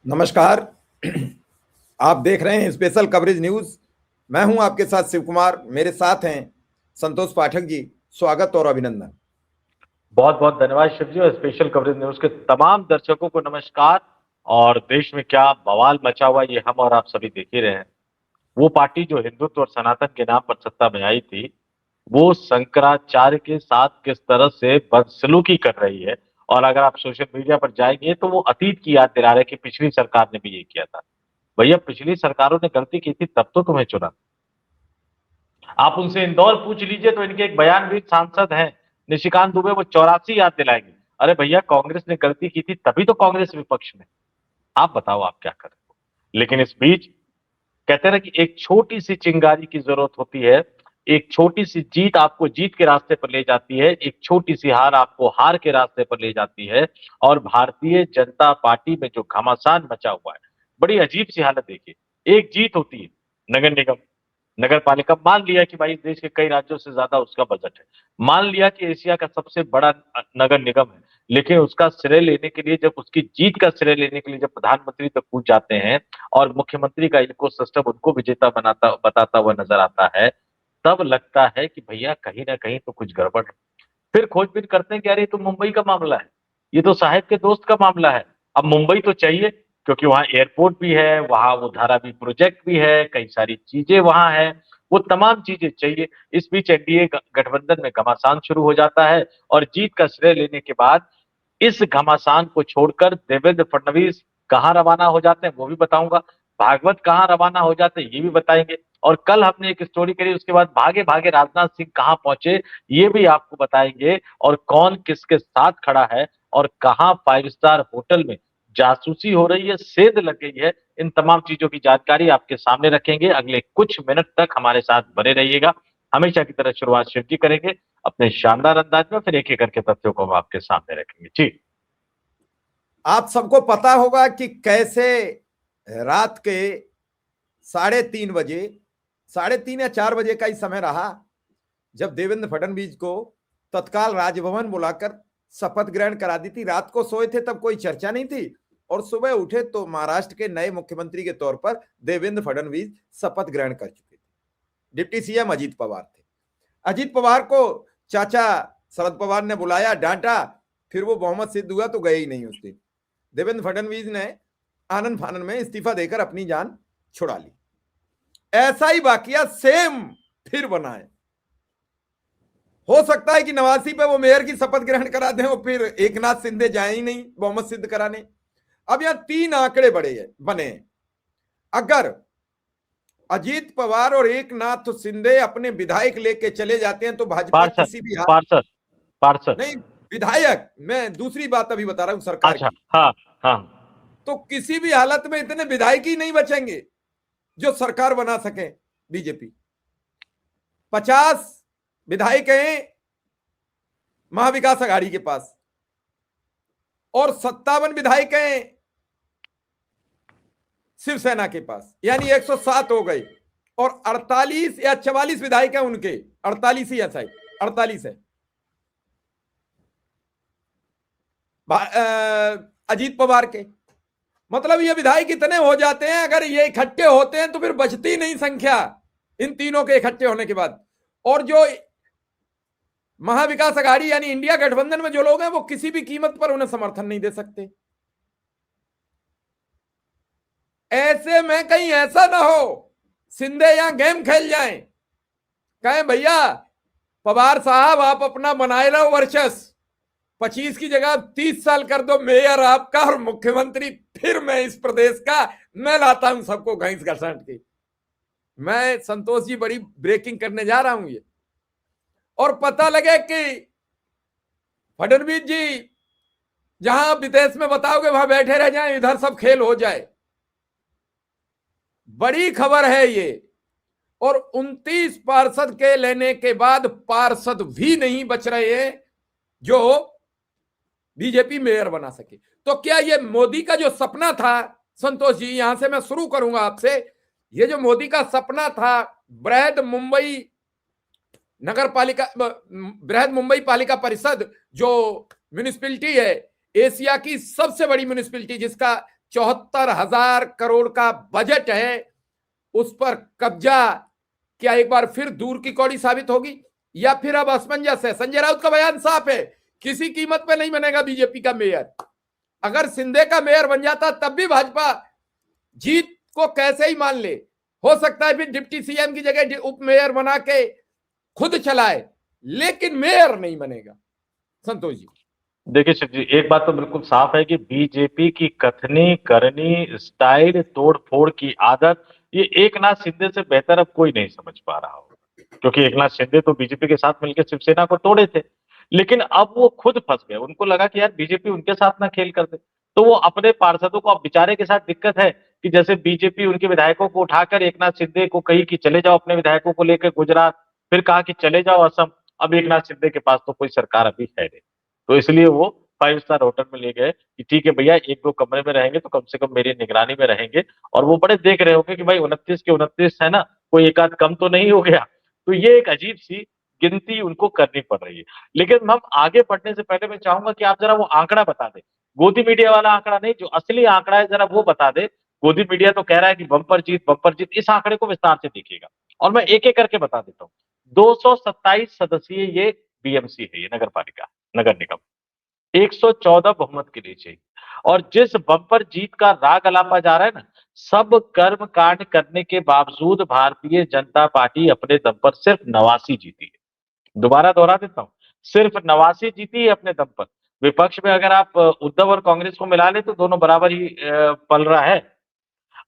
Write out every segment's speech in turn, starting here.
नमस्कार। आप देख रहे हैं स्पेशल कवरेज न्यूज। मैं हूं आपके साथ शिव कुमार, मेरे साथ हैं संतोष पाठक जी। स्वागत और अभिनंदन। बहुत बहुत धन्यवाद शिव जी। और स्पेशल कवरेज न्यूज के तमाम दर्शकों को नमस्कार। और देश में क्या बवाल मचा हुआ ये हम और आप सभी देख ही रहे हैं। वो पार्टी जो हिंदुत्व और सनातन के नाम पर सत्ता में आई थी, वो शंकराचार्य के साथ किस तरह से बदसलूकी कर रही है। और अगर आप सोशल मीडिया पर जाएंगे तो वो अतीत की याद दिला रहे हैं कि पिछली सरकार ने भी ये किया था। भैया, पिछली सरकारों ने गलती की थी तब तो तुम्हें चुना। आप उनसे इंदौर पूछ लीजिए तो इनके एक बयानवीर सांसद हैं निशिकांत दुबे, वो 84 याद दिलाएंगे। अरे भैया, कांग्रेस ने गलती की थी तभी तो कांग्रेस विपक्ष में। आप बताओ आप क्या करें। लेकिन इस बीच कहते हैं ना कि एक छोटी सी चिंगारी की जरूरत होती है। एक छोटी सी जीत आपको जीत के रास्ते पर ले जाती है, एक छोटी सी हार आपको हार के रास्ते पर ले जाती है। और भारतीय जनता पार्टी में जो घमासान मचा हुआ है, बड़ी अजीब सी हालत देखिए। एक जीत होती है नगर निगम, नगर पालिका, मान लिया कि भाई देश के कई राज्यों से ज्यादा उसका बजट है, मान लिया कि एशिया का सबसे बड़ा नगर निगम है। लेकिन उसका श्रेय लेने के लिए, जब उसकी जीत का श्रेय लेने के लिए जब प्रधानमंत्री तक पूछ जाते हैं और मुख्यमंत्री का इको सिस्टम उनको विजेता बनाता बताता हुआ नजर आता है, तब लगता है कि भैया कहीं ना कहीं तो कुछ गड़बड़ है। फिर खोजबीन करते हैं कि यार ये तो मुंबई का मामला है, ये तो साहेब के दोस्त का मामला है। अब मुंबई तो चाहिए क्योंकि वहां एयरपोर्ट भी है, वहां वो धारावी प्रोजेक्ट भी है, कई सारी चीजें वहां है, वो तमाम चीजें चाहिए। इस बीच एनडीए गठबंधन में घमासान शुरू हो जाता है। और जीत का श्रेय लेने के बाद इस घमासान को छोड़कर देवेंद्र फडणवीस कहाँ रवाना हो जाते हैं वो भी बताऊंगा। भागवत कहाँ रवाना हो जाते हैं ये भी बताएंगे। और कल हमने एक स्टोरी करी, उसके बाद भागे भागे राजनाथ सिंह कहाँ पहुंचे ये भी आपको बताएंगे। और कौन किसके साथ खड़ा है और कहाँ 5 स्टार होटल में जासूसी हो रही है, सेंध लग गई है, इन तमाम चीजों की जानकारी आपके सामने रखेंगे। अगले कुछ मिनट तक हमारे साथ बने रहिएगा। हमेशा की तरह शुरुआत शिव जी करेंगे अपने शानदार अंदाज में, फिर एक एक करके तथ्यों को हम आपके सामने रखेंगे जी। आप सबको पता होगा कि कैसे रात के 3:30 बजे, 3:30 या 4 बजे का ही समय रहा जब देवेंद्र फडणवीस को तत्काल राजभवन बुलाकर शपथ ग्रहण करा दी थी। रात को सोए थे तब कोई चर्चा नहीं थी, और सुबह उठे तो महाराष्ट्र के नए मुख्यमंत्री के तौर पर देवेंद्र फडणवीस शपथ ग्रहण कर चुके थे। डिप्टी सीएम अजीत पवार थे। अजीत पवार को चाचा शरद पवार ने बुलाया, डांटा, फिर वो बहुमत सिद्ध हुआ तो गए ही नहीं उस दिन। देवेंद्र फडणवीस ने आनंद फानंद में इस्तीफा देकर अपनी जान छुड़ा ली। ऐसा ही वाकया सेम फिर बना है। हो सकता है कि नवासी पे वो मेयर की शपथ ग्रहण करा दें और फिर एकनाथ शिंदे जाए ही नहीं बहुमत सिद्ध कराने। अब यहां 3 आंकड़े बने। अगर अजीत पवार और एकनाथ शिंदे अपने विधायक लेके चले जाते हैं तो भाजपा पार्षद, किसी भी पार्षद, पार्षद। नहीं, विधायक, मैं दूसरी बात अभी बता रहा हूं सरकार अच्छा, की। हाँ, हाँ। तो किसी भी हालत में इतने विधायक ही नहीं बचेंगे जो सरकार बना सके बीजेपी। 50 विधायक हैं महाविकास आघाड़ी के पास, और 57 विधायक हैं शिवसेना के पास, यानी 107 हो गए। और 48 या 44 विधायक हैं उनके, 48 ही है शायद, 48 है अजीत पवार के। मतलब ये विधायक इतने हो जाते हैं, अगर ये इकट्ठे होते हैं तो फिर बचती नहीं संख्या इन तीनों के इकट्ठे होने के बाद। और जो महाविकास आघाड़ी यानी इंडिया गठबंधन में जो लोग हैं वो किसी भी कीमत पर उन्हें समर्थन नहीं दे सकते। ऐसे में कहीं ऐसा ना हो शिंदे यहां गेम खेल जाएं, कहें भैया पवार साहब आप अपना बनाए रहो वर्चस्व, 25 की जगह 30 साल कर दो मेयर आपका और मुख्यमंत्री फिर मैं इस प्रदेश का, मैं लाता हूं सबको घसीट घसाट के। मैं संतोष जी बड़ी ब्रेकिंग करने जा रहा हूं ये, और पता लगे कि फडणवीस जी जहां विदेश में बताओगे वहां बैठे रह जाएं, इधर सब खेल हो जाए। बड़ी खबर है ये। और 29 पार्षद के लेने के बाद पार्षद भी नहीं बच रहे हैं जो बीजेपी मेयर बना सके। तो क्या ये मोदी का जो सपना था, संतोष जी यहां से मैं शुरू करूंगा आपसे, ये जो मोदी का सपना था बृहद मुंबई नगर पालिका, बृहद मुंबई पालिका परिषद जो म्यूनिसिपैलिटी है, एशिया की सबसे बड़ी म्यूनिसिपैलिटी जिसका 74,000 करोड़ का बजट है, उस पर कब्जा क्या एक बार फिर दूर की कौड़ी साबित होगी, या फिर अब असमंजस है? संजय राउत का बयान साफ है, किसी कीमत पे नहीं बनेगा बीजेपी का मेयर। अगर शिंदे का मेयर बन जाता तब भी भाजपा जीत को कैसे ही मान ले, हो सकता है फिर डिप्टी सीएम की जगह उप मेयर बना के खुद चलाए, लेकिन मेयर नहीं बनेगा। संतोष जी, देखिए शिव जी, एक बात तो बिल्कुल साफ है कि बीजेपी की कथनी करनी स्टाइल तोड़ फोड़ की आदत, ये एकनाथ शिंदे से बेहतर अब कोई नहीं समझ पा रहा होगा, क्योंकि एकनाथ शिंदे तो बीजेपी के साथ मिलकर शिवसेना को तोड़े थे, लेकिन अब वो खुद फंस गए। उनको लगा कि यार बीजेपी उनके साथ ना खेल कर दे, तो वो अपने पार्षदों को, अब बेचारे के साथ दिक्कत है कि जैसे बीजेपी उनके विधायकों को उठाकर एकनाथ शिंदे को कही कि चले जाओ अपने विधायकों को लेकर गुजरात, फिर कहा कि चले जाओ असम। अब एकनाथ शिंदे के पास तो कोई सरकार अभी है नहीं, तो इसलिए वो 5 स्टार होटल में ले गए कि ठीक है भैया, 1-2 कमरे में रहेंगे तो कम से कम मेरी निगरानी में रहेंगे, और वो बड़े देख रहे होंगे कि भाई 29 के 29 है ना, कोई एक आध कम तो नहीं हो गया। तो ये एक अजीब सी गिनती उनको करनी पड़ रही है। लेकिन हम आगे बढ़ने से पहले मैं चाहूंगा कि आप जरा वो आंकड़ा बता दें, गोदी मीडिया वाला आंकड़ा नहीं, जो असली आंकड़ा है जरा वो बता दे। गोदी मीडिया तो कह रहा है कि बम्पर जीत, इस आंकड़े को विस्तार से देखिएगा और मैं एक एक करके बता देता हूँ। 227 सदस्यीय ये बीएमसी है, ये नगर पालिका, नगर निगम 114 बहुमत के लिए चाहिए। और जिस बम्पर जीत का राग अलापा जा रहा है ना, सब कर्म कांड करने के बावजूद भारतीय जनता पार्टी अपने दम पर सिर्फ 89 जीती है। दोबारा दोहरा देता हूं, सिर्फ 89 जीती है अपने दम पर। विपक्ष में अगर आप उद्धव और कांग्रेस को मिला ले तो दोनों बराबर ही पल रहा है।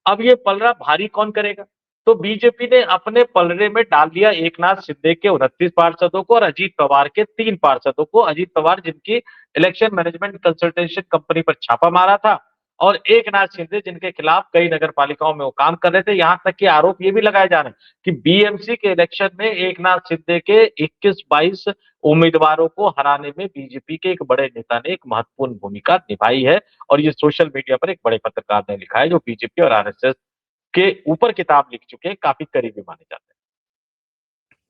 अब ये पलड़ा भारी कौन करेगा? तो बीजेपी ने अपने पलड़े में डाल दिया एकनाथ शिंदे के 29 पार्षदों को और अजीत पवार के 3 पार्षदों को। अजीत पवार जिनकी इलेक्शन मैनेजमेंट कंसल्टेशन कंपनी पर छापा मारा था, और एकनाथ शिंदे जिनके खिलाफ कई नगर पालिकाओं में वो काम कर रहे थे। यहां तक कि आरोप ये भी लगाए जा रहे हैं कि बीएमसी के इलेक्शन में एकनाथ शिंदे के 21-22 उम्मीदवारों को हराने में बीजेपी के एक बड़े नेता ने एक महत्वपूर्ण भूमिका निभाई है। और ये सोशल मीडिया पर एक बड़े पत्रकार ने लिखा है, जो बीजेपी और आरएसएस के ऊपर किताब लिख चुके हैं, काफी करीबी माने जाते हैं।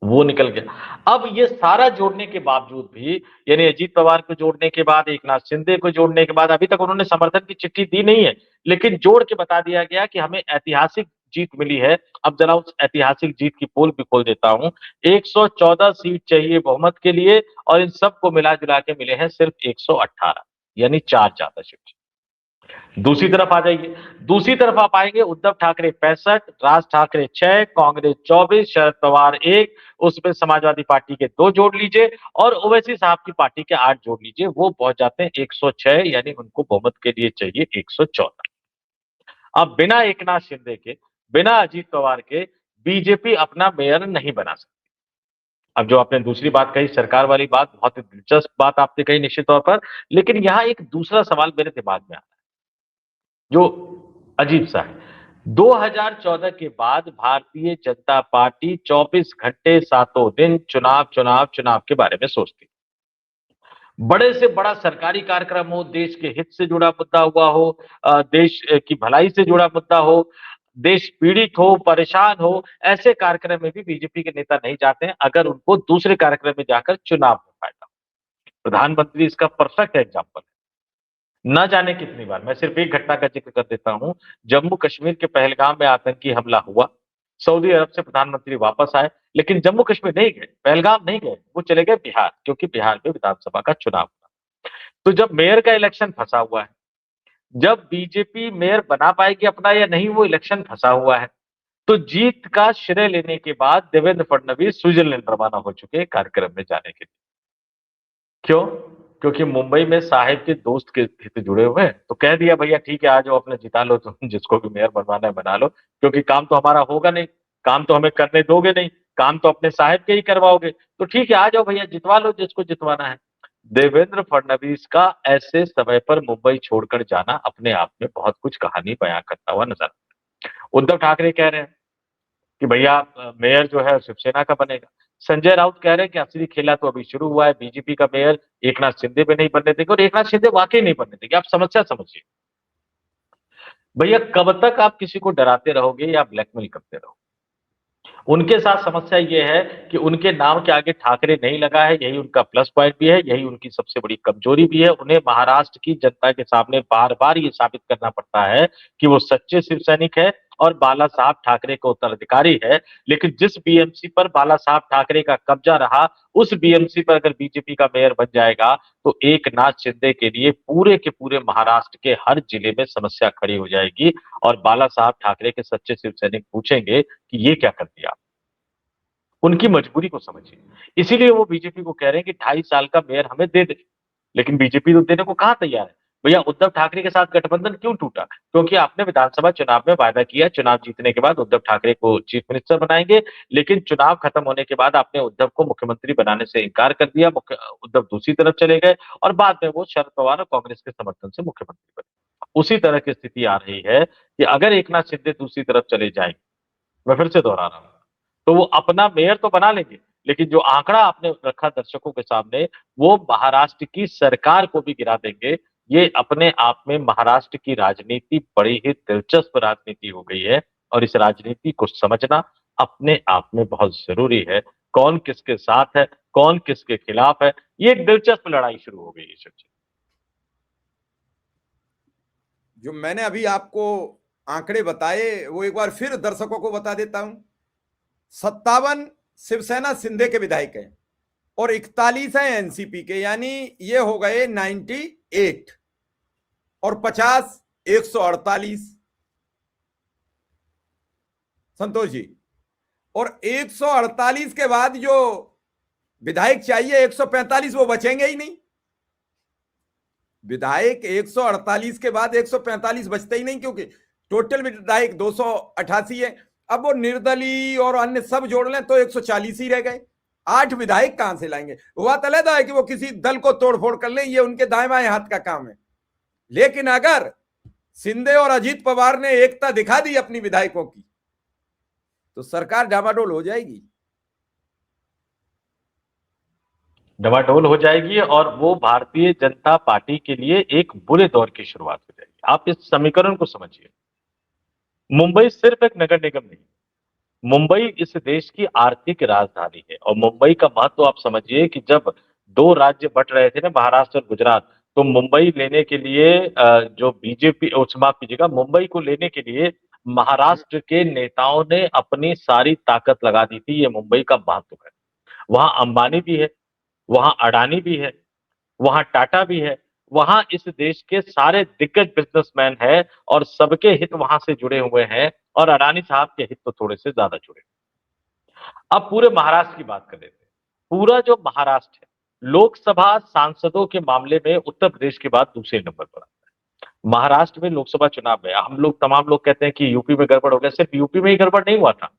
वो निकल गया। अब ये सारा जोड़ने के बावजूद भी, यानी अजीत पवार को जोड़ने के बाद, एकनाथ शिंदे को जोड़ने के बाद, अभी तक उन्होंने समर्थन की चिट्ठी दी नहीं है, लेकिन जोड़ के बता दिया गया कि हमें ऐतिहासिक जीत मिली है। अब जरा उस ऐतिहासिक जीत की पोल भी खोल देता हूं। 114 सीट चाहिए बहुमत के लिए, और इन सबको मिला जुला के मिले हैं सिर्फ 118, यानी 4 ज्यादा सीट। दूसरी तरफ आ जाइए, दूसरी तरफ आप आएंगे, उद्धव ठाकरे 65, राज ठाकरे 6, कांग्रेस 24, शरद पवार 1, उसमें समाजवादी पार्टी के 2 जोड़ लीजिए, और ओवैसी साहब की पार्टी के 8 जोड़ लीजिए, वो पहुंच जाते हैं 106, यानी उनको बहुमत के लिए चाहिए 114। अब बिना एकनाथ शिंदे के, बिना अजीत पवार के बीजेपी अपना मेयर नहीं बना सकती। अब जो आपने दूसरी बात कही, सरकार वाली बात, बहुत ही दिलचस्प बात आपने कही निश्चित तौर पर, लेकिन यहां एक दूसरा सवाल मेरे दिमाग में आता है जो अजीब सा है। 2014 के बाद भारतीय जनता पार्टी 24 घंटे सातों दिन चुनाव के बारे में सोचती। बड़े से बड़ा सरकारी कार्यक्रम हो, देश के हित से जुड़ा मुद्दा हुआ हो, देश की भलाई से जुड़ा मुद्दा हो, देश पीड़ित हो, परेशान हो, ऐसे कार्यक्रम में भी बीजेपी के नेता नहीं जाते हैं अगर उनको दूसरे कार्यक्रम में जाकर चुनाव में फायदा हो। प्रधानमंत्री इसका परफेक्ट एग्जाम्पल है। न जाने कितनी बार, मैं सिर्फ एक घटना का जिक्र कर देता हूं। जम्मू कश्मीर के पहलगाम में आतंकी हमला हुआ, सऊदी अरब से प्रधानमंत्री वापस आए, लेकिन जम्मू कश्मीर नहीं गए, पहलगाम नहीं गए, वो चले गए बिहार, क्योंकि बिहार में विधानसभा का चुनाव हुआ। तो जब मेयर का इलेक्शन फंसा हुआ है, जब बीजेपी मेयर बना पाएगी अपना या नहीं, वो इलेक्शन फंसा हुआ है, तो जीत का श्रेय लेने के बाद देवेंद्र फडणवीस स्विट्जरलैंड रवाना हो चुके हैं कार्यक्रम में जाने के लिए। क्यों? क्योंकि मुंबई में साहिब के दोस्त के हित जुड़े हुए हैं, तो कह दिया भैया ठीक है, आ जाओ, अपने जिता लो, तुम जिसको भी मेयर बनवाना है बना लो, क्योंकि काम तो हमारा होगा नहीं, काम तो हमें करने दोगे नहीं, काम तो अपने साहिब के ही करवाओगे, तो ठीक है, आ जाओ भैया, जितवा लो जिसको जितवाना है। देवेंद्र फडणवीस का ऐसे समय पर मुंबई छोड़कर जाना अपने आप में बहुत कुछ कहानी बयां करता हुआ नजर आता है। उद्धव ठाकरे कह रहे हैं कि भैया मेयर जो है शिवसेना का बनेगा। संजय राउत कह रहे हैं कि असली खेला तो अभी शुरू हुआ है, बीजेपी का मेयर एकनाथ शिंदे भी नहीं बनने देंगे, और एकनाथ शिंदे वाकई नहीं बनने देंगे। आप समस्या समझिए भैया, कब तक आप किसी को डराते रहोगे या ब्लैकमेल करते रहोगे? उनके साथ समस्या ये है कि उनके नाम के आगे ठाकरे नहीं लगा है, यही उनका प्लस पॉइंट भी है, यही उनकी सबसे बड़ी कमजोरी भी है। उन्हें महाराष्ट्र की जनता के सामने बार बार ये साबित करना पड़ता है कि वो सच्चे शिव सैनिक है और बाला साहब ठाकरे के उत्तराधिकारी है। लेकिन जिस बीएमसी पर बाला साहब ठाकरे का कब्जा रहा, उस बीएमसी पर अगर बीजेपी का मेयर बन जाएगा तो एकनाथ शिंदे के लिए पूरे के पूरे महाराष्ट्र के हर जिले में समस्या खड़ी हो जाएगी और बाला साहब ठाकरे के सच्चे शिव सैनिक पूछेंगे कि ये क्या कर दिया। उनकी मजबूरी को समझिए, इसीलिए वो बीजेपी को कह रहे हैं कि 2.5 साल का मेयर हमें दे दे। लेकिन बीजेपी तो देने को कहां तैयार है। भैया उद्धव ठाकरे के साथ गठबंधन क्यों टूटा? क्योंकि आपने विधानसभा चुनाव में वायदा किया चुनाव जीतने के बाद उद्धव ठाकरे को चीफ मिनिस्टर बनाएंगे, लेकिन चुनाव खत्म होने के बाद आपने उद्धव को मुख्यमंत्री बनाने से इनकार कर दिया। उद्धव दूसरी तरफ चले गए और बाद में वो शरद पवार और कांग्रेस के समर्थन से मुख्यमंत्री बने। उसी तरह की स्थिति आ रही है कि अगर एकनाथ शिंदे दूसरी तरफ चले जाएंगे, मैं फिर से दोहरा रहा हूं, तो वो अपना मेयर तो बना लेंगे, लेकिन जो आंकड़ा आपने रखा दर्शकों के सामने, वो महाराष्ट्र की सरकार को भी गिरा देंगे। ये अपने आप में महाराष्ट्र की राजनीति बड़ी ही दिलचस्प राजनीति हो गई है और इस राजनीति को समझना अपने आप में बहुत जरूरी है। कौन किसके साथ है, कौन किसके खिलाफ है, ये एक दिलचस्प लड़ाई शुरू हो गई है। जो मैंने अभी आपको आंकड़े बताए वो एक बार फिर दर्शकों को बता देता हूं। 57 शिवसेना शिंदे के विधायक हैं और 41 हैं एनसीपी के, यानी ये हो गए 98 और 50 148 संतोष जी। और 148 के बाद जो विधायक चाहिए 145, वो बचेंगे ही नहीं। विधायक 148 के बाद 145 बचते ही नहीं, क्योंकि टोटल विधायक 288 है। अब वो निर्दलीय और अन्य सब जोड़ लें तो 140 ही रह गए। 8 विधायक कहां से लाएंगे? हुआ तलैदा है कि वो किसी दल को तोड़फोड़ कर लें, ये उनके दाएं बाएं हाथ का काम है। लेकिन अगर शिंदे और अजीत पवार ने एकता दिखा दी अपनी विधायकों की, तो सरकार डामाडोल हो जाएगी। डमाडोल हो जाएगी और वो भारतीय जनता पार्टी के लिए एक बुरे दौर की शुरुआत हो जाएगी। आप इस समीकरण को समझिए। मुंबई सिर्फ एक नगर निगम नहीं, मुंबई इस देश की आर्थिक राजधानी है और मुंबई का महत्व आप समझिए कि जब 2 राज्य बट रहे थे ना, महाराष्ट्र और गुजरात, तो मुंबई लेने के लिए जो बीजेपी, माफ कीजिएगा, मुंबई को लेने के लिए महाराष्ट्र के नेताओं ने अपनी सारी ताकत लगा दी थी। ये मुंबई का महत्व है। वहां अंबानी भी है, वहां अडानी भी है, वहां टाटा भी है, वहां इस देश के सारे दिग्गज बिजनेसमैन हैं और सबके हित वहां से जुड़े हुए हैं और अडानी साहब के हित तो थोड़े से ज्यादा जुड़े। अब पूरे महाराष्ट्र की बात कर लेते हैं। पूरा जो महाराष्ट्र है, लोकसभा सांसदों के मामले में उत्तर प्रदेश के बाद दूसरे नंबर पर आता है। महाराष्ट्र में लोकसभा चुनाव में हम लोग, तमाम लोग कहते हैं कि यूपी में गड़बड़ हो गया, सिर्फ यूपी में ही गड़बड़ नहीं हुआ था।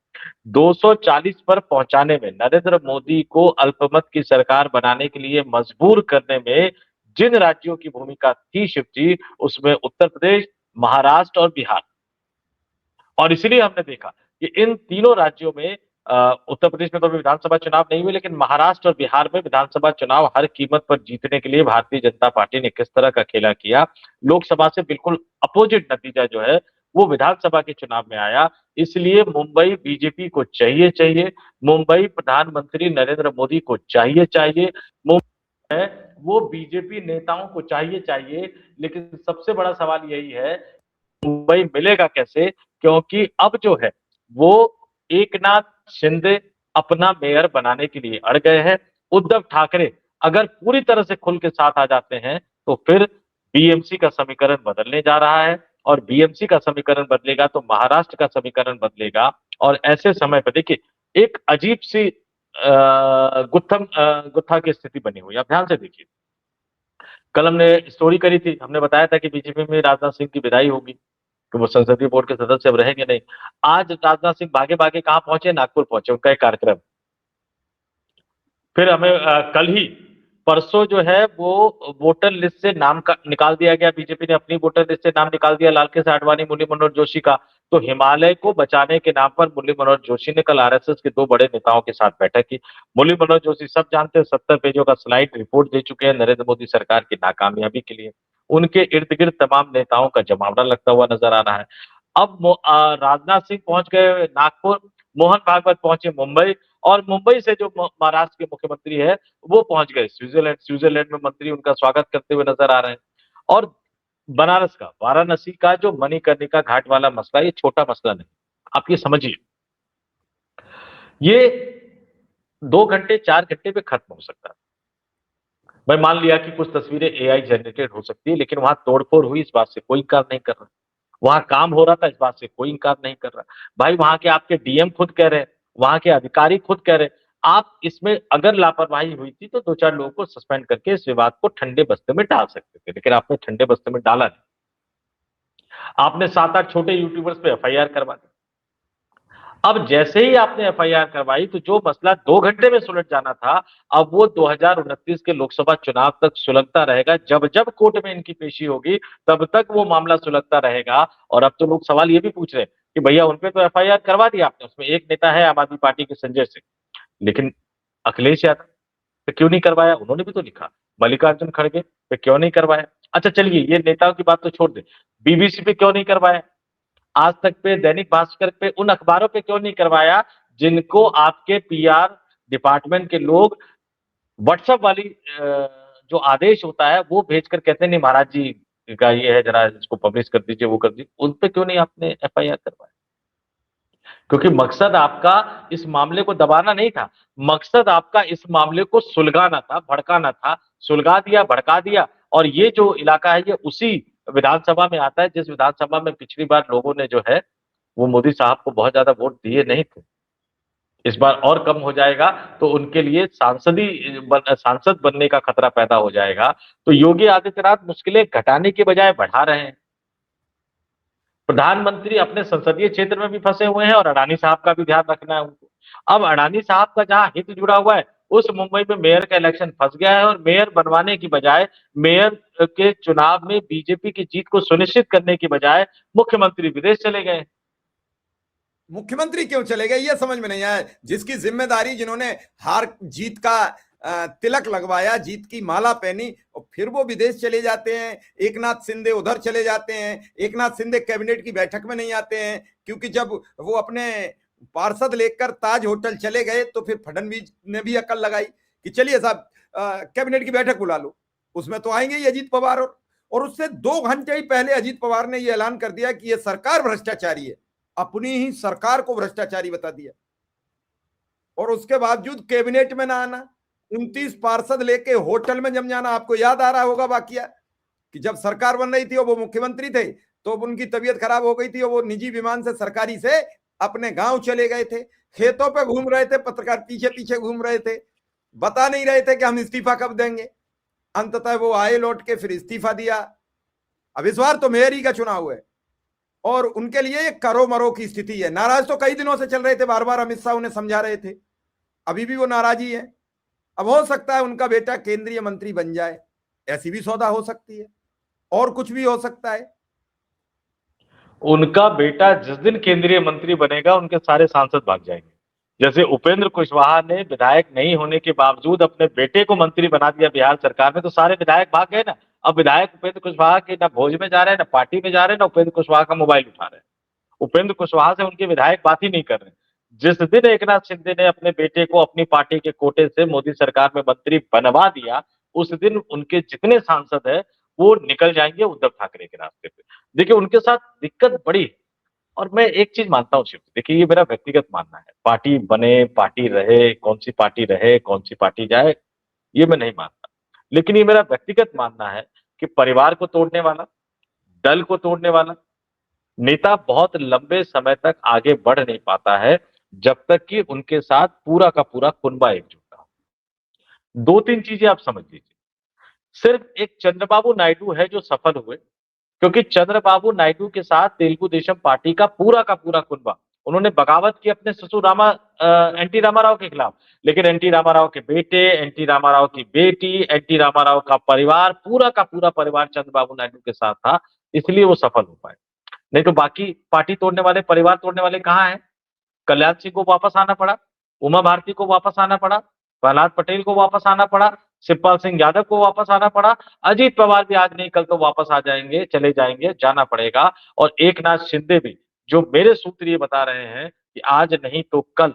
240 पर पहुंचाने में, नरेंद्र मोदी को अल्पमत की सरकार बनाने के लिए मजबूर करने में जिन राज्यों की भूमिका थी शिव जी, उसमें उत्तर प्रदेश, महाराष्ट्र और बिहार। और इसलिए हमने देखा कि इन तीनों राज्यों में, उत्तर प्रदेश में तो अभी विधानसभा चुनाव नहीं हुए, लेकिन महाराष्ट्र और बिहार में विधानसभा चुनाव हर कीमत पर जीतने के लिए भारतीय जनता पार्टी ने किस तरह का खेला किया। लोकसभा से बिल्कुल अपोजिट नतीजा जो है वो विधानसभा के चुनाव में आया। इसलिए मुंबई बीजेपी को चाहिए चाहिए, मुंबई प्रधानमंत्री नरेंद्र मोदी को चाहिए चाहिए, मुंबई है वो बीजेपी नेताओं को चाहिए चाहिए। लेकिन सबसे बड़ा सवाल यही है, मुंबई मिलेगा कैसे? क्योंकि अब जो है वो एकनाथ शिंदे अपना मेयर बनाने के लिए अड़ गए हैं। उद्धव ठाकरे अगर पूरी तरह से खुल के साथ आ जाते हैं तो फिर बीएमसी का समीकरण बदलने जा रहा है और बीएमसी का समीकरण बदलेगा तो महाराष्ट्र का समीकरण बदलेगा। और ऐसे समय पर देखिए एक अजीब सी गुत्था की स्थिति बनी हुई है। आप ध्यान से देखिए, कल हमने स्टोरी करी थी, हमने बताया था कि बीजेपी में राजनाथ सिंह की विदाई होगी, कि वो संसदीय बोर्ड के सदस्य अब रहेंगे नहीं। आज राजनाथ सिंह भागे भागे कहां पहुंचे? नागपुर पहुंचे, उनका एक कार्यक्रम। फिर हमें कल ही परसों जो है वो वोटर लिस्ट से नाम का निकाल दिया गया, बीजेपी ने अपनी वोटर लिस्ट से नाम निकाल दिया लाल कृष्ण आडवाणी, मुरली मनोहर जोशी का। तो हिमालय को बचाने के नाम पर मुरली मनोहर जोशी ने कल आरएसएस के 2 बड़े नेताओं के साथ बैठक की। मुरली मनोहर जोशी सब जानते हैं, 70 पेजों का स्लाइड रिपोर्ट दे चुके हैं नरेंद्र मोदी सरकार की नाकामयाबी के लिए। उनके इर्द गिर्द तमाम नेताओं का जमावड़ा लगता हुआ नजर आ रहा है। अब राजनाथ सिंह पहुंच गए नागपुर। मोहन भागवत पहुंचे मुंबई, और मुंबई से जो महाराष्ट्र के मुख्यमंत्री है वो पहुंच गए स्विट्जरलैंड। स्विट्जरलैंड में मंत्री उनका स्वागत करते हुए नजर आ रहे हैं। और बनारस का, वाराणसी का जो मणिकर्णिका घाट वाला मसला, ये छोटा मसला नहीं, आप ये समझिए, ये 2 घंटे 4 घंटे में खत्म हो सकता है। मैं मान लिया कि कुछ तस्वीरें एआई जनरेटेड हो सकती है, लेकिन वहां तोड़फोड़ हुई इस बात से कोई इनकार नहीं कर रहा। वहां काम हो रहा था इस बात से कोई इनकार नहीं कर रहा। भाई वहां के आपके डीएम खुद कह रहे हैं, वहां के अधिकारी खुद कह रहे हैं, आप इसमें अगर लापरवाही हुई थी तो 2-4 लोगों को सस्पेंड करके इस विवाद को ठंडे बस्ते में डाल सकते थे, लेकिन आपने ठंडे बस्ते में डाला नहीं। आपने 7-8 छोटे यूट्यूबर्स पे एफआईआर करवा दी। अब जैसे ही आपने एफआईआर करवाई तो जो मसला 2 घंटे में सुलझ जाना था, अब वो 2029 के लोकसभा चुनाव तक सुलझता रहेगा। जब जब कोर्ट में इनकी पेशी होगी तब तक वो मामला सुलझता रहेगा। और अब तो लोग सवाल ये भी पूछ रहे हैं कि भैया उन पे तो एफआईआर करवा दी आपने, उसमें एक नेता है आम आदमी पार्टी के संजय सिंह, लेकिन अखिलेश यादव पे क्यों नहीं करवाया? उन्होंने भी तो लिखा। मल्लिकार्जुन खड़गे पे क्यों नहीं करवाया? अच्छा चलिए ये नेताओं की बात तो छोड़ दे, बीबीसी पे क्यों नहीं करवाया? आज तक पे, दैनिक भास्कर पे, उन अखबारों पे क्यों नहीं करवाया जिनको आपके पीआर डिपार्टमेंट के लोग व्हाट्सएप वाली जो आदेश होता है वो भेजकर कहते हैं नहीं महाराज जी का ये है, जरा इसको पब्लिश कर दीजिए, वो कर दीजिए, उन पे क्यों नहीं आपने एफआईआर करवाया? क्योंकि मकसद आपका इस मामले को दबाना नहीं था, मकसद आपका इस मामले को सुलगाना था, भड़काना था। सुलगा दिया, भड़का दिया। और ये जो इलाका है ये उसी विधानसभा में आता है जिस विधानसभा में पिछली बार लोगों ने जो है वो मोदी साहब को बहुत ज्यादा वोट दिए नहीं थे। इस बार और कम हो जाएगा तो उनके लिए सांसद बनने का खतरा पैदा हो जाएगा। तो योगी आदित्यनाथ मुश्किलें घटाने के बजाय बढ़ा रहे हैं। प्रधानमंत्री अपने संसदीय क्षेत्र में भी फंसे हुए हैं और अडानी साहब का भी ध्यान रखना है उनको। अब अडानी साहब का जहां हित जुड़ा हुआ है उस मुंबई में मेयर का इलेक्शन फंस गया है, और मेयर बनवाने की बजाय, मेयर के चुनाव में बीजेपी की जीत को सुनिश्चित करने की बजाय मुख्यमंत्री विदेश चले गए। मुख्यमंत्री क्यों चले गए ये समझ में नहीं आया। जिसकी जिम्मेदारी, जिन्होंने हार जीत का तिलक लगवाया, जीत की माला पहनी, और फिर वो विदेश चले जाते हैं। एकनाथ शिंदे उधर चले जाते हैं। एकनाथ शिंदे कैबिनेट की बैठक में नहीं आते हैं, क्योंकि जब वो अपने पार्षद लेकर ताज होटल चले गए तो फिर फडणवीस ने भी अकल लगाई कि चलिए साहब कैबिनेट की बैठक बुला लो, उसमें तो आएंगे ही अजीत पवार। और उससे 2 घंटे ही पहले अजीत पवार ने यह ऐलान कर दिया कि यह सरकार भ्रष्टाचारी है, अपनी ही सरकार को भ्रष्टाचारी बता दिया। और उसके बावजूद कैबिनेट में ना आना, 29 पार्षद लेके होटल में जम जाना। आपको याद आ रहा होगा वाकया कि जब सरकार बन रही थी और वो मुख्यमंत्री थे तो उनकी तबीयत खराब हो गई थी और वो निजी विमान से सरकारी से अपने गांव चले गए थे। खेतों पे घूम रहे थे, पत्रकार पीछे पीछे घूम रहे थे, बता नहीं रहे थे कि हम इस्तीफा कब देंगे। अंततः वो आए लौट के, फिर इस्तीफा दिया। अब इस बार तो मेयर ही का चुनाव है और उनके लिए ये करो मरो की स्थिति है। नाराज तो कई दिनों से चल रहे थे, बार बार अमित शाह उन्हें समझा रहे थे, अभी भी वो नाराजी है। अब हो सकता है उनका बेटा केंद्रीय मंत्री बन जाए, ऐसी भी सौदा हो सकती है, और कुछ भी हो सकता है। उनका बेटा जिस दिन केंद्रीय मंत्री बनेगा उनके सारे सांसद भाग जाएंगे। जैसे उपेंद्र कुशवाहा ने विधायक नहीं होने के बावजूद अपने बेटे को मंत्री बना दिया बिहार सरकार में, तो सारे विधायक भाग गए ना। अब विधायक उपेंद्र कुशवाहा के ना भोज में जा रहे हैं, ना पार्टी में जा रहे हैं, ना उपेंद्र कुशवाहा का मोबाइल उठा रहे हैं। उपेंद्र कुशवाहा से उनके विधायक बात ही नहीं कर रहे। जिस दिन एकनाथ शिंदे ने अपने बेटे को अपनी पार्टी के कोटे से मोदी सरकार में मंत्री बनवा दिया, उस दिन उनके जितने सांसद है वो निकल जाएंगे उद्धव ठाकरे के रास्ते पे। देखिए उनके साथ दिक्कत बड़ी है। और मैं एक चीज मानता हूँ शिव, देखिए ये मेरा व्यक्तिगत मानना है, पार्टी बने पार्टी रहे, कौन सी पार्टी जाए, ये मैं नहीं मानता। लेकिन ये मेरा व्यक्तिगत मानना है कि परिवार को तोड़ने वाला, दल को तोड़ने वाला नेता बहुत लंबे समय तक आगे बढ़ नहीं पाता है जब तक कि उनके साथ पूरा का पूरा कुनबा एकजुट ना हो। 2-3 चीजें आप समझ लीजिए। सिर्फ एक चंद्रबाबू नायडू है जो सफल हुए, क्योंकि चंद्रबाबू नायडू के साथ तेलुगु देशम पार्टी का पूरा कुनबा, उन्होंने बगावत की अपने ससुर एनटी रामाराव के खिलाफ, लेकिन एनटी रामाराव के बेटे, एनटी रामाराव की बेटी, एनटी रामाराव का परिवार, पूरा का पूरा परिवार चंद्रबाबू नायडू के साथ था, इसलिए वो सफल हो पाए। नहीं तो बाकी पार्टी तोड़ने वाले, परिवार तोड़ने वाले कहाँ हैं? कल्याण सिंह को वापस आना पड़ा, उमा भारती को वापस आना पड़ा, प्रहलाद पटेल को वापस आना पड़ा, शिवपाल सिंह यादव को वापस आना पड़ा, अजीत पवार भी आज नहीं कल तो वापस आ जाएंगे, चले जाएंगे, जाना पड़ेगा। और एकनाथ शिंदे भी, जो मेरे सूत्र ये बता रहे हैं कि आज नहीं तो कल,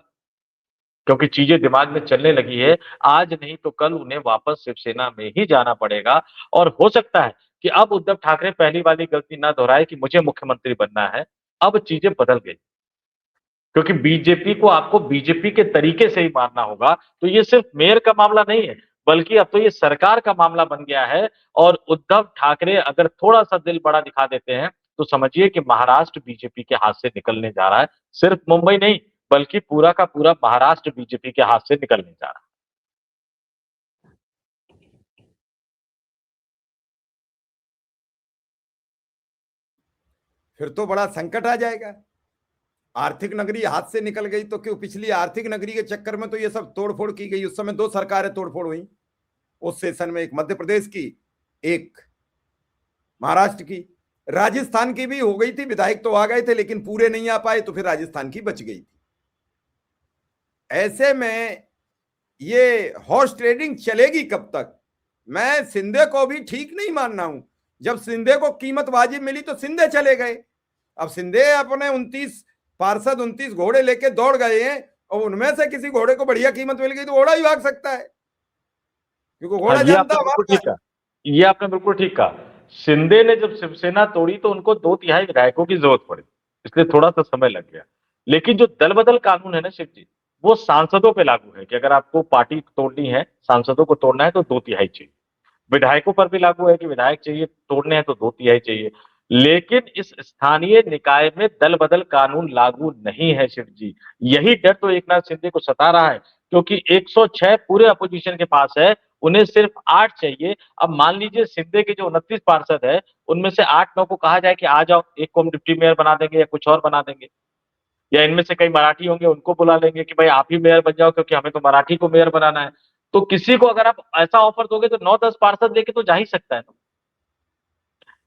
क्योंकि चीजें दिमाग में चलने लगी है, आज नहीं तो कल उन्हें वापस शिवसेना में ही जाना पड़ेगा। और हो सकता है कि अब उद्धव ठाकरे पहली वाली गलती ना दोहराए कि मुझे मुख्यमंत्री बनना है। अब चीजें बदल गई, क्योंकि बीजेपी को आपको बीजेपी के तरीके से ही मारना होगा। तो ये सिर्फ मेयर का मामला नहीं है, बल्कि अब तो ये सरकार का मामला बन गया है। और उद्धव ठाकरे अगर थोड़ा सा दिल बड़ा दिखा देते हैं तो समझिए कि महाराष्ट्र बीजेपी के हाथ से निकलने जा रहा है। सिर्फ मुंबई नहीं, बल्कि पूरा का पूरा महाराष्ट्र बीजेपी के हाथ से निकलने जा रहा है। फिर तो बड़ा संकट आ जाएगा। आर्थिक नगरी हाथ से निकल गई तो क्यों, पिछली आर्थिक नगरी के चक्कर में तो ये सब तोड़फोड़ की गई। उस समय दो सरकारें तोड़फोड़ हुई उस सेशन में, एक मध्य प्रदेश की, एक महाराष्ट्र की। राजस्थान की भी हो गई थी, विधायक तो आ गए थे लेकिन पूरे नहीं आ पाए, तो फिर राजस्थान की बच गई थी। ऐसे में ये हॉर्स ट्रेडिंग चलेगी कब तक? मैं सिंधे को भी ठीक नहीं मान रहा हूं। जब सिंधे को कीमत वाजिब मिली तो सिंधे चले गए। अब सिंधे अपने 29 पार्षद 29 घोड़े लेके दौड़ गए हैं, और उनमें से किसी घोड़े को बढ़िया कीमत मिल गई तो घोड़ा ही भाग सकता है, क्योंकि हाँ, घोड़ा ये जानता आपने बिल्कुल भागता ठीक कहा। ये आपने बिल्कुल ठीक कहा। शिंदे ने जब शिवसेना तोड़ी तो उनको 2/3 विधायकों की जरूरत पड़ी, इसलिए थोड़ा सा समय लग गया। लेकिन जो दल बदल कानून है ना शिव जी, वो सांसदों पे लागू है कि अगर आपको पार्टी तोड़नी है, सांसदों को तोड़ना है तो 2/3 चाहिए। विधायकों पर भी लागू है कि विधायक चाहिए, तोड़ने हैं तो 2/3 चाहिए। लेकिन इस स्थानीय निकाय में दल बदल कानून लागू नहीं है शिव जी। यही डर तो एकनाथ शिंदे को सता रहा है, क्योंकि 106 पूरे अपोजिशन के पास है, उन्हें सिर्फ 8 चाहिए। अब मान लीजिए शिंदे के जो 29 पार्षद है, उनमें से 8-9 को कहा जाए कि आ जाओ, एक को हम डिप्टी मेयर बना देंगे या कुछ और बना देंगे, या इनमें से कई मराठी होंगे उनको बुला लेंगे कि भाई आप ही मेयर बन जाओ, क्योंकि हमें तो मराठी को मेयर बनाना है। तो किसी को अगर आप ऐसा ऑफर दोगे तो 9-10 पार्षद लेके तो जा ही सकता है ना।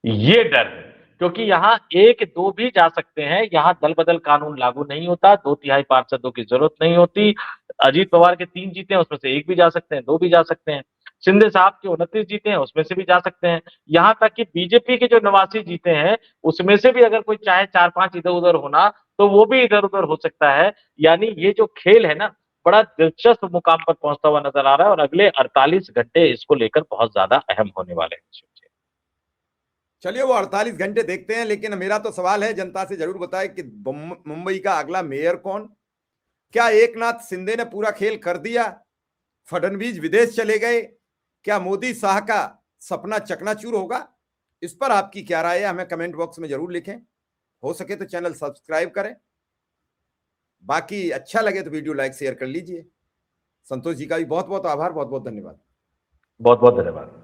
ये डर है, क्योंकि यहाँ 1-2 भी जा सकते हैं, यहाँ दल बदल कानून लागू नहीं होता, 2/3 पार्षदों की जरूरत नहीं होती। अजीत पवार के 3 जीते हैं, उसमें से 1 भी जा सकते हैं, 2 भी जा सकते हैं। शिंदे साहब के 29 जीते हैं, उसमें से भी जा सकते हैं। यहाँ तक कि बीजेपी के जो 89 जीते हैं, उसमें से भी अगर कोई चाहे 4-5 इधर उधर होना, तो वो भी इधर उधर हो सकता है। यानी ये जो खेल है ना, बड़ा दिलचस्प मुकाम पर पहुंचता हुआ नजर आ रहा है, और अगले 48 घंटे इसको लेकर बहुत ज्यादा अहम होने वाले हैं। चलिए वो 48 घंटे देखते हैं। लेकिन मेरा तो सवाल है, जनता से जरूर बताएं कि मुंबई का अगला मेयर कौन? क्या एकनाथ शिंदे ने पूरा खेल कर दिया? फडणवीस विदेश चले गए? क्या मोदी शाह का सपना चकनाचूर होगा? इस पर आपकी क्या राय है, हमें कमेंट बॉक्स में जरूर लिखें। हो सके तो चैनल सब्सक्राइब करें। बाकी अच्छा लगे तो वीडियो लाइक शेयर कर लीजिए। संतोष जी का भी बहुत बहुत आभार, बहुत बहुत धन्यवाद। बहुत बहुत धन्यवाद।